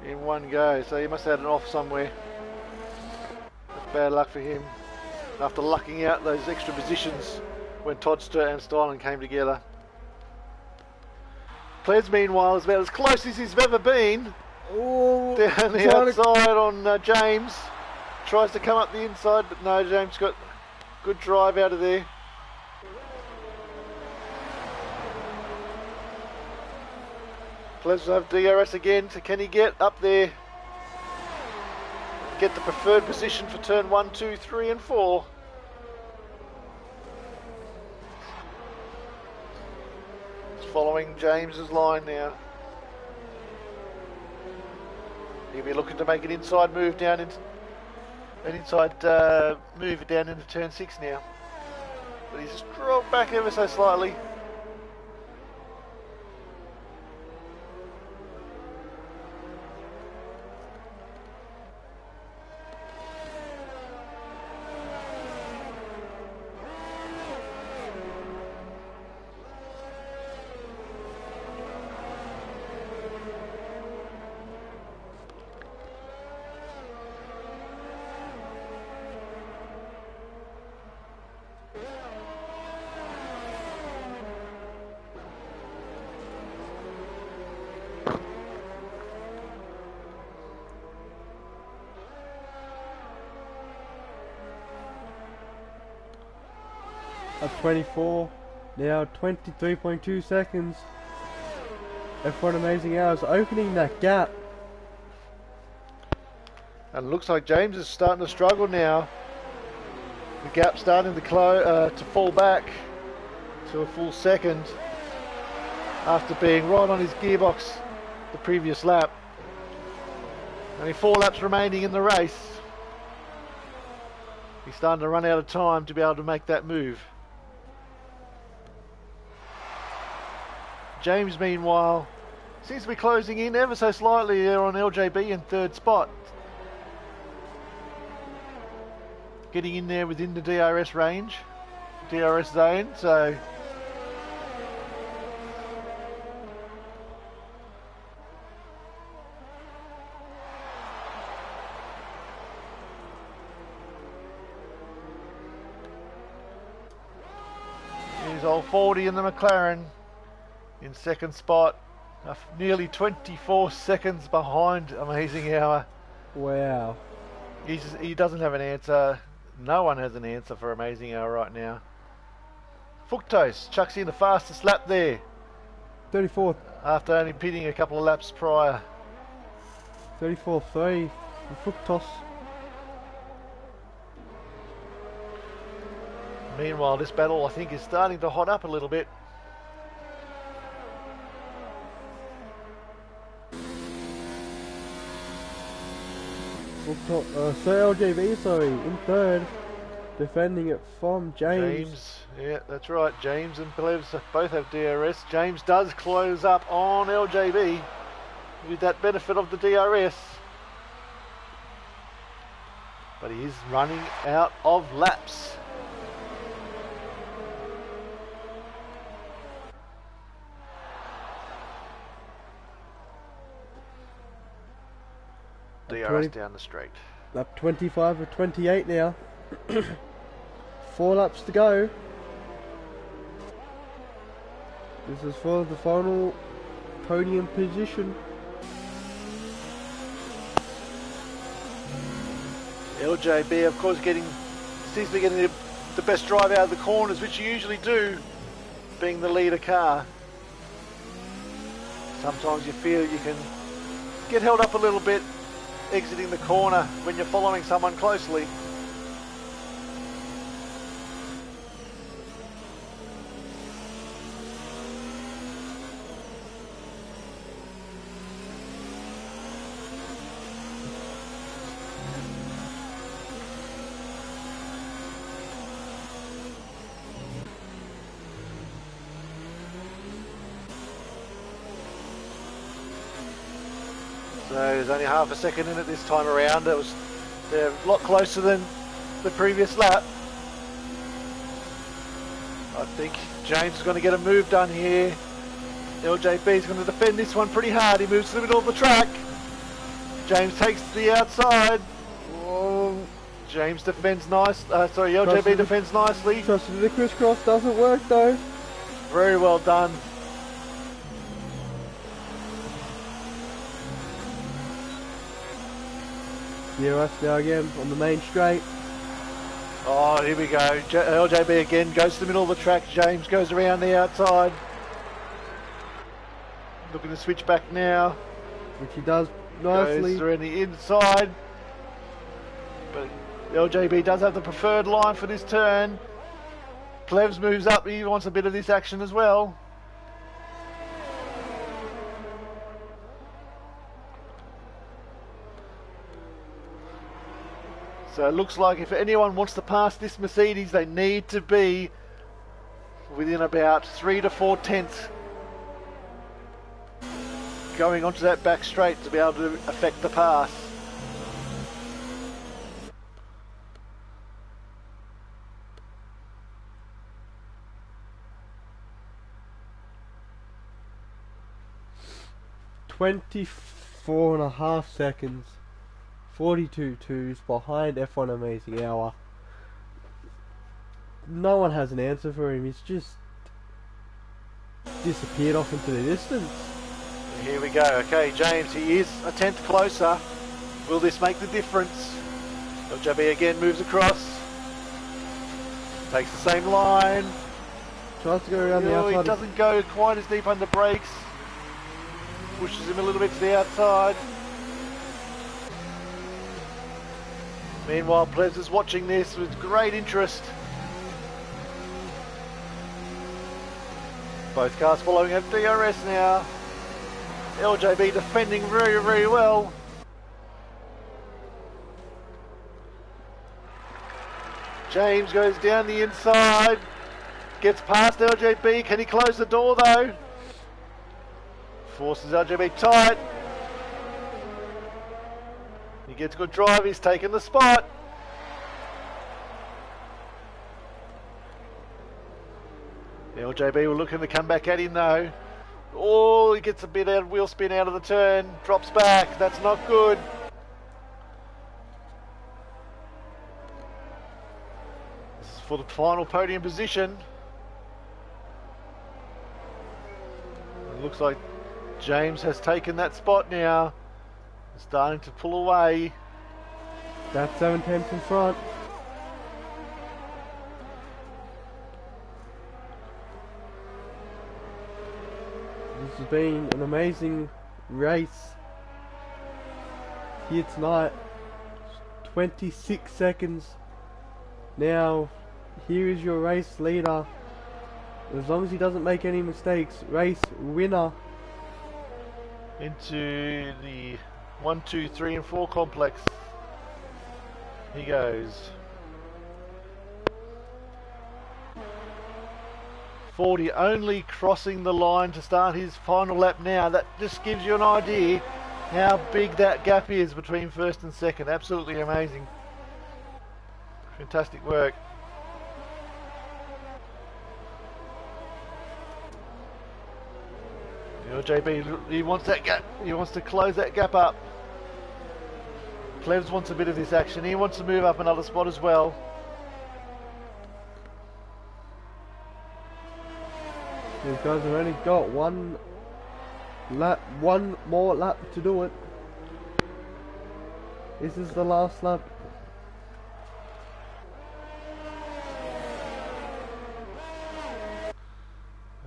in one go. So he must have had an off somewhere. That's bad luck for him after lucking out those extra positions when Todster and Stylen came together. Ples meanwhile is about as close as he's ever been. Oh, down the outside on James. Tries to come up the inside, but no, James got good drive out of there. Ples will have DRS again, so can he get up there? Get the preferred position for turn 1, 2, 3 and 4. It's following James's line now. He'll be looking to make an inside move down into move down into turn 6 now. But he's just dropped back ever so slightly. At 24, now 23.2 seconds. F1 Amazing Hours opening that gap. And it looks like James is starting to struggle now. The gap starting to fall back to a full second after being right on his gearbox the previous lap. Only 4 laps remaining in the race. He's starting to run out of time to be able to make that move. James, meanwhile, seems to be closing in ever so slightly there on LJB in 3rd spot. Getting in there within the DRS range, DRS zone, so here's old Fordy in the McLaren in 2nd spot, nearly 24 seconds behind Amazing Hour. Wow. He doesn't have an answer. No one has an answer for Amazing Hour right now. Fructose chucks in the fastest lap there 34th. after only pitting a couple of laps prior. 34.3 for Fructose. Meanwhile, this battle I think is starting to hot up a little bit. So LGB, sorry, in third, defending it from James. Yeah, that's right. James and Plebs both have DRS. James does close up on LJB with that benefit of the DRS. But he is running out of laps. DRS down the straight. Lap 25 of 28 now. 4 laps to go. This is for the final podium position. LJB, of course, seems to be getting the best drive out of the corners, which you usually do, being the leader car. Sometimes you feel you can get held up a little bit exiting the corner when you're following someone closely. So there's only half a second in it this time around. They're a lot closer than the previous lap. I think James is going to get a move done here. LJB is going to defend this one pretty hard. He moves to the middle of the track. James takes to the outside. Oh, James defends nice. LJB defends nicely. Trusted the crisscross doesn't work though. Very well done. DRS now again on the main straight. Oh, here we go. LJB again goes to the middle of the track. James goes around the outside. Looking to switch back now. Which he does nicely. Goes around the inside. But LJB does have the preferred line for this turn. Plebs moves up. He wants a bit of this action as well. So it looks like if anyone wants to pass this Mercedes, they need to be within about 3 to 4 tenths going onto that back straight to be able to affect the pass. .24.5 seconds. 42.2s behind F1 Amazing Hour. No one has an answer for him. He's just disappeared off into the distance. Here we go. Okay, James, he is a tenth closer. Will this make the difference? LJB again moves across. Takes the same line. Tries to go around the outside. He doesn't go quite as deep under brakes. Pushes him a little bit to the outside. Meanwhile, Plebs is watching this with great interest. Both cars following have DRS now. LJB defending very, very well. James goes down the inside. Gets past LJB. Can he close the door though? Forces LJB tight. He gets a good drive, he's taken the spot. LJB will looking to come back at him though. Oh, he gets a bit out of wheel spin out of the turn, drops back, that's not good. This is for the final podium position. It looks like James has taken that spot now. Starting to pull away. That's 7 tenths in front. has been an amazing race here tonight. 26 seconds. Now, here is your race leader. As long as he doesn't make any mistakes, race winner. Into the 1, 2, 3 and 4 complex. He goes. 40 only crossing the line to start his final lap now. That just gives you an idea how big that gap is between first and second. Absolutely amazing. Fantastic work. JB, he wants that gap. He wants to close that gap up. Plevs wants a bit of this action. He wants to move up another spot as well. These guys have only got one more lap to do it. This is the last lap.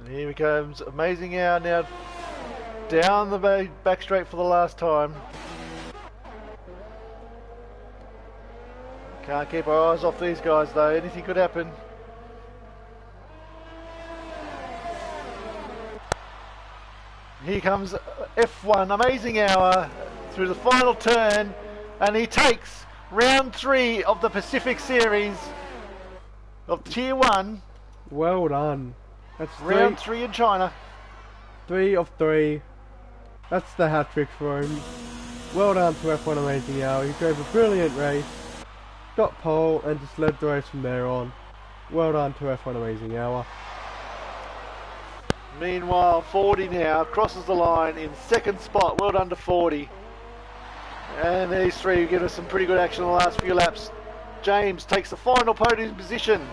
And here he comes, Amazing Hour now down the back straight for the last time. Can't keep our eyes off these guys though, anything could happen. Here comes F1 Amazing Hour through the final turn, and he takes round 3 of the Pacific Series of Tier 1. Well done. That's round 3 in China. 3 of 3. That's the hat trick for him. Well done to F1 Amazing Hour. He drove a brilliant race, got pole, and just led the race from there on. Well done to F1 Amazing Hour. Meanwhile, 40 now crosses the line in second spot. Well done to 40. And these three give us some pretty good action in the last few laps. James takes the final podium position,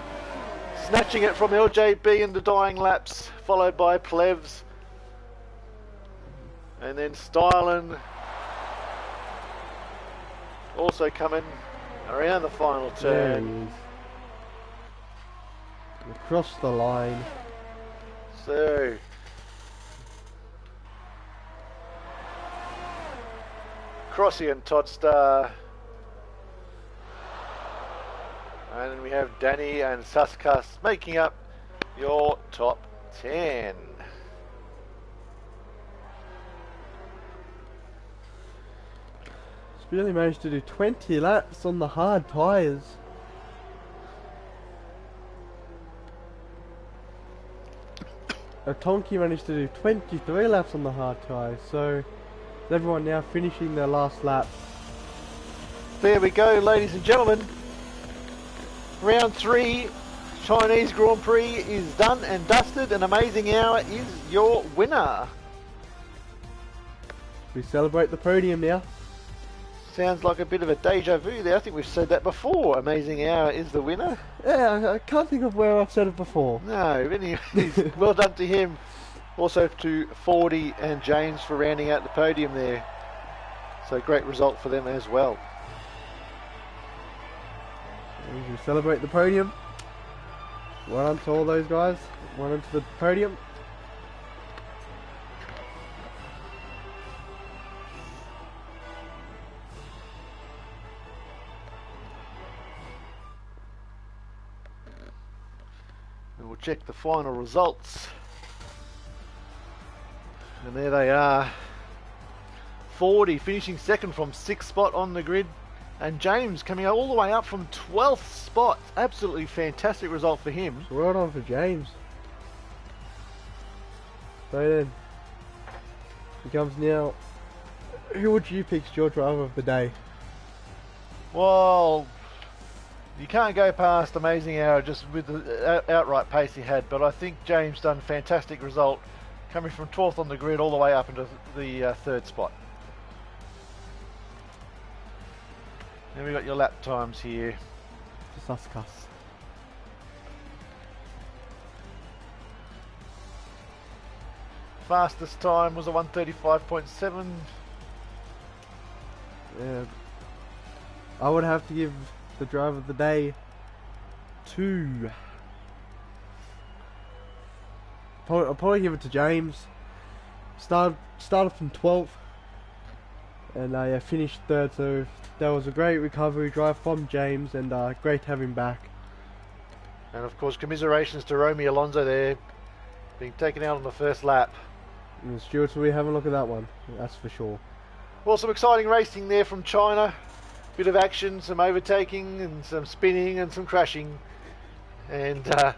snatching it from LJB in the dying laps, followed by Plevs. And then Stylen also coming around the final turn. There he is. Across the line. So Crossy and Todd Star, and then we have Danny and Suskas making up your top 10. Really managed to do 20 laps on the hard tyres. Tonki managed to do 23 laps on the hard tyres, so everyone now finishing their last lap. There we go, ladies and gentlemen. Round 3 Chinese Grand Prix is done and dusted, and Amazing Hour is your winner. We celebrate the podium now. Sounds like a bit of a deja vu there. I think we've said that before. Amazing Hour is the winner. Yeah, I can't think of where I've said it before. No, anyways, well done to him. Also to 40 and James for rounding out the podium there. So great result for them as well. We celebrate the podium. Well done to all those guys. Well done to the podium. We'll check the final results. And there they are. 40 finishing second from 6th spot on the grid. And James coming all the way up from 12th spot. Absolutely fantastic result for him. Well done for James. So then, he comes now. Who would you pick as your driver of the day? Well, you can't go past Amazing Hour just with the outright pace he had, but I think James done a fantastic result, coming from 12th on the grid all the way up into the 3rd spot. Then we got your lap times here. Suskas. Fastest time was a 1:35.7. Yeah. I would have to give the driver of the day to... I'll probably give it to James. started from 12th, and yeah, finished third. So that was a great recovery drive from James, and great to have him back. And of course, commiserations to Romy Alonso there, being taken out on the first lap. And Stuart, we have a look at that one. That's for sure. Well, some exciting racing there from China. Bit of action, some overtaking and some spinning and some crashing, and a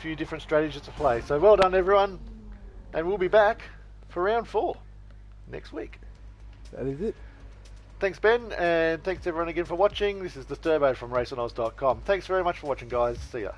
few different strategies to play. So well done, everyone, and we'll be back for round 4 next week. That is it. Thanks, Ben, and thanks everyone again for watching. This is the Turbo from RaceOnOz.com. Thanks very much for watching, guys. See ya.